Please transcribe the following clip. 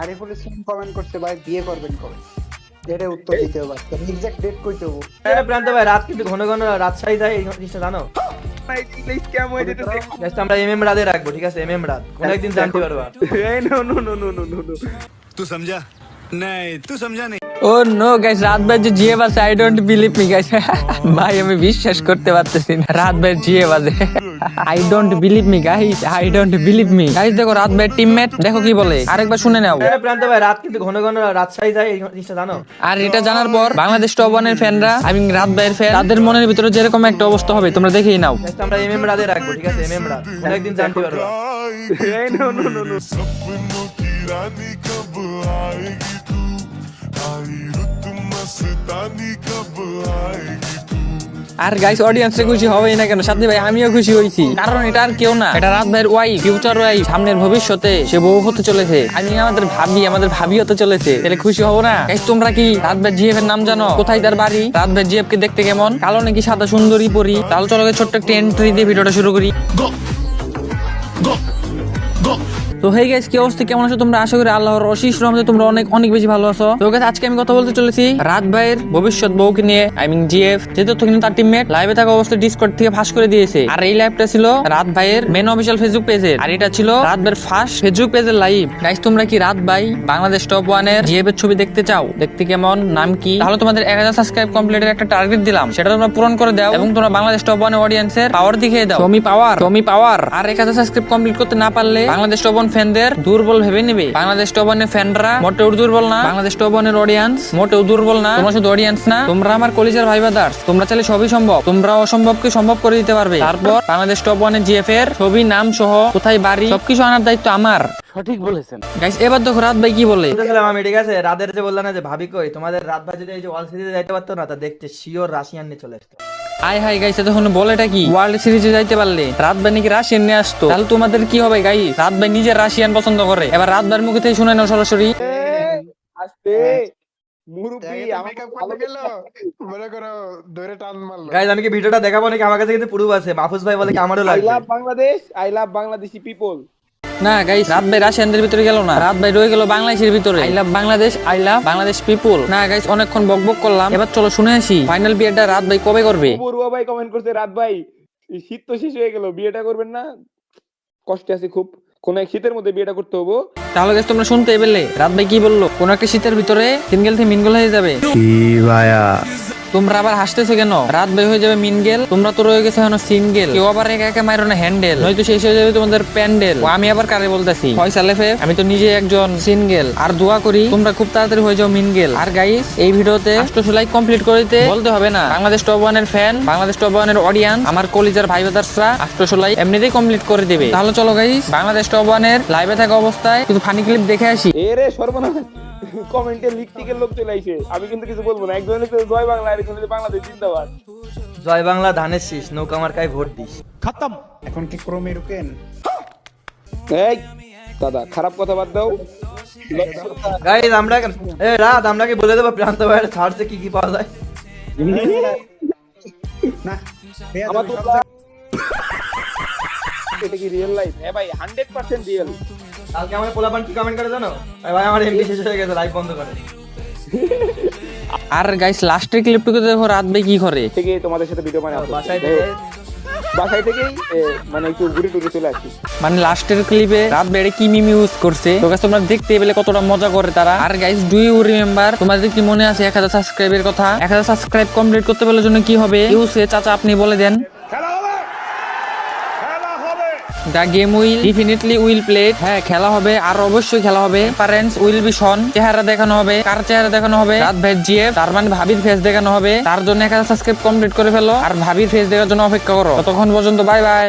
Ariful Islam comment করছে ভাই বিয়ে করবেন কবে? এটা উত্তর দিতে হবে, এক্সাক্ট ডেট কইতে হবে। প্রান্ত ভাই রাত কিন্তু ঘন ঘন রাজশাহী যায়, এই জিনিসটা জানো? Just আমরা এমএম রাতে রাখবো, ঠিক আছে? এমএম রাত কোন একদিন জানতে পারবা। तू समझा नहीं, तू समझा नहीं। ও নো গাইস, রাত ভাই যে জিয়ে বাজে, I don't believe me guys. ভাই আমি বিশ্বাস করতে পারতেছি না, রাত ভাই জিয়ে বাজে। I don't believe me guys, I don't believe me guys. দেখো রাত ভাই টিমমেট দেখো কি বলে, আরেকবার শুনে নাও। প্রান্ত ভাই রাত কিন্তু ঘন ঘন রাজশাহী যায়, এই জিনিসটা জানো? আর এটা জানার পর বাংলাদেশ টপ ওয়ানের ফ্যানরা, আই মিন রাত ভাইয়ের ফ্যান, তাদের মনের ভিতরে যেরকম একটা অবস্থা হবে তোমরা দেখেই নাও। Just আমরা এমএম রাতে রাখবো, ঠিক আছে? এমএম রাত কোন একদিন জানতে পারবা। सपनों की रानी कब आएगी तू, आई रुत मस्तानी कब आएगी तू। আর গাইস অডিয়েন্সে খুশি হবেই না কেন, সাথে ভাই আমিও খুশি হয়েছি, কারণ এটা আর কেউ না, এটা রাত ভাইয়ের ওয়াইফ, ফিউচার ওয়াইফ, সামনের ভবিষ্যতে সে বউ হতে চলেছে। আমি আমাদের ভাবি হতে চলেছে, তাহলে খুশি হবো না গাইস? তোমরা কি রাত ভাই জিএফ এর নাম জানো? কোথায় তার বাড়ি? রাত ভাই জিএফ কে দেখতে কেমন? কালো নাকি সাদা সুন্দরী পরি? তাহলে চলো ছোট্ট একটা এন্ট্রি দিয়ে ভিডিওটা শুরু করি। তো হেই গাইস, কি অবস্থা, কেমন আছো তোমরা? আশা করি আল্লাহর অশেষ রহমতে তোমরা অনেক অনেক বেশি ভালো আছো। তো গাইস আজকে আমি কথা বলতে চলেছি রাত ভাইয়ের ভবিষ্যৎ বউকে নিয়ে, আই মিন জিএফ, যে তথ্য কিন্তু তার টিমমেট লাইভে থাকা অবস্থায় ডিসকর্ড থেকে ফাঁস করে দিয়েছে। আর এই লাইভটা ছিল রাত ভাইয়ের মেন অফিসিয়াল ফেসবুক পেজের, আর এটা ছিল রাত ভাইয়ের ফার্স্ট ফেসবুক পেজের লাইভ। গাইস তোমরা কি রাত ভাই বাংলাদেশ টপ ওয়ানের জিএফ এর ছবি দেখতে চাও? দেখতে কেমন, নাম কি? তাহলে তোমাদের 1000 সাবস্ক্রাইব কমপ্লিটের একটা টার্গেট দিলাম, সেটা তোমরা পূরণ করে দাও এবং তোমরা বাংলাদেশ টপ ওয়ানের অডিয়েন্সের পাওয়ার দেখিয়ে দাও। টমি পাওয়ার। আর 1000 সাবস্ক্রাইব কমপ্লিট করতে না পারলে বাংলাদেশ টপ ওয়ান ফ্যানদের দুর্বল ভেবে নেবে। বাংলাদেশ টপ ওয়ানের ফ্যানরা মোটেও দুর্বল না, বাংলাদেশ টপ ওয়ানের অডিয়েন্স মোটেও দুর্বল না। তোমরা শুধু অডিয়েন্স না, তোমরা আমার কলিজার ভাই ব্রাদার্স, তোমরা চাইলে সবই সম্ভব, তোমরা অসম্ভবকে সম্ভব করে দিতে পারবে। তারপর বাংলাদেশ টপ ওয়ানের জিএফ এর ছবি, নাম সহ কোথায় বাড়ি সবকিছু আনার দায়িত্ব আমার। সঠিক বলেছেন গাইস। এবার দেখো রাত ভাই কি বলে। বলতেছিলাম আমি, ঠিক আছে? রাতের যে বললাম না যে ভাবি কই, তোমাদের রাত ভাই যদি এই যে ওয়ার্ল্ড সিরিজে যাইতে পারতো না, তা দেখতে শিওর রাশিয়ান নিয়ে চলে আসতো। আয় হাই গাইস, এতক্ষণ বলেটা কি ওয়ার্ল্ড সিরিজে যাইতে পারলে রাত ভাই নাকি রাশিয়ান নিয়ে আসতো, তাহলে তোমাদের কি হবে গাইস? রাত ভাই নিজে রাশিয়ান পছন্দ করে, এবার রাত ভাইয়ের মুখে থেকে শুনে নাও সরাসরি। আস্তে মুরুব্বি আমার ভালো গেল মনে করো ধরে টান মারলো। গাইস আমি কি ভিডিওটা দেখাবো নাকি? আমার কাছে কিন্তু প্রুফ আছে। মাহফুজ ভাই বলে কি আমারও আই লাগবে। Love Bangladesh, I love Bangladeshi people. না গাইস, রাত ভাই রাশিয়ানদের ভিতরে গেল না, রাত ভাই রয়ে গেল বাংলাদেশের ভিতরে। I love Bangladesh, I love Bangladesh people. না গাইস অনেকক্ষণ বকবক করলাম, এবার চলো শুনে আসি ফাইনাল বিয়েটা রাত ভাই কবে করবে। বড়ুয়া ভাই কমেন্ট করছে, রাত ভাই শীত তো শেষ হয়ে গেল, বিয়েটা করবেন না? কষ্টে আছি খুব, কোন এক শীতের মধ্যে বিয়েটা করতে হবো। তাহলে গাইস তোমরা শুনতে পেলে রাত ভাই কি বললো, কোন একটা শীতের ভিতরে সিঙ্গেল থেকে মিনগেল হয়ে যাবে। তোমরা আবার হাসতেছো কেন? রাত ভাই হয়ে যাবে মিনগেল, তোমরা তো রয়ে গেছে এখনো সিঙ্গেল। কেউ আবার একা একা মাইরো না হ্যান্ডেল, নয়তো শেষ হয়ে যাবে তোমাদের প্যান্ডেল। আমি আবার কারে বলতেছি? ফয়সাল এফএফ, আমি তো নিজে একজন সিঙ্গেল। আর দোয়া করি তোমরা খুব তাড়াতাড়ি হয়ে যাও মিনগেল। আর গাইস এই ভিডিওতে 800 লাইক কমপ্লিট করে দিতে বলতে হবে না, বাংলাদেশ টপ ওয়ানের ফ্যান, বাংলাদেশ টপ ওয়ানের অডিয়েন্স, আমার কলিজার ভাই ব্রাদার্সরা 800 লাইক এমনিতেই কমপ্লিট করে দেবে। তাহলে চলো গাইস বাংলাদেশ টপ ওয়ানের লাইভে থাকা অবস্থায় কিছু ফানি ক্লিপ দেখে আসি। এ রে সর্বনাশ, কমেন্টে লিখটিকের লোক চলে আইছে, আমি কিন্তু কিছু বলবো না। একজন লিখছে জয় বাংলা, আরেকজন লিখছে বাংলাদেশ জিন্দাবাদ। জয় বাংলা ধানের শীষ, নৌকা মার্কায় ভোট দিস। এখন কি ক্রমে রুকেন? এই দাদা খারাপ কথা বাদ দাও। গাইস আমরা রাত আমরা কি বলে দেবো প্রান্ত ভাইয়ের ছাড়ছে কি কি পাওয়া যায়? না আমার তো এটা কি রিয়েল লাইফ? হ্যাঁ ভাই 100% রিয়েল। কালকে আমার পোলাপান কি কমেন্ট করে জানো? ভাই আমার এমবি শেষ হয়ে গেছে, লাইভ বন্ধ করে। আর গাইস লাস্টের ক্লিপটুকু দেখো রাত ভাই কি করে। থেকে তোমাদের সাথে ভিডিও বাসায় থেকেই মানে একটু ঘুরে টুরে চলে আসি। মানে লাস্টের ক্লিপে রাত বেড়ে কি মিম ইউজ করছে, তো গাইস তোমরা দেখতে পেলে কতটা মজা করে তারা। আর গাইস ডু ইউ রিমেম্বার, তোমাদের কি মনে আছে 1000 সাবস্ক্রাইবের কথা? 1000 সাবস্ক্রাইব কমপ্লিট করতে পারলে জন্য কি হবে? ইউসে চাচা আপনি বলে দেন। The game will definitely will play. হ্যাঁ খেলা হবে, আর অবশ্যই খেলা হবে। প্যারেন্টস উইল বি শন, চেহারা দেখানো হবে। কার চেহারা দেখানো হবে? রাত ভাই জিএফ, তার মানে ভাবির ফেস দেখানো হবে। তার জন্য 1000 সাবস্ক্রাইব কমপ্লিট করে ফেলো, আর ভাবির ফেস দেখার জন্য অপেক্ষা করো। ততক্ষণ পর্যন্ত বাই বাই।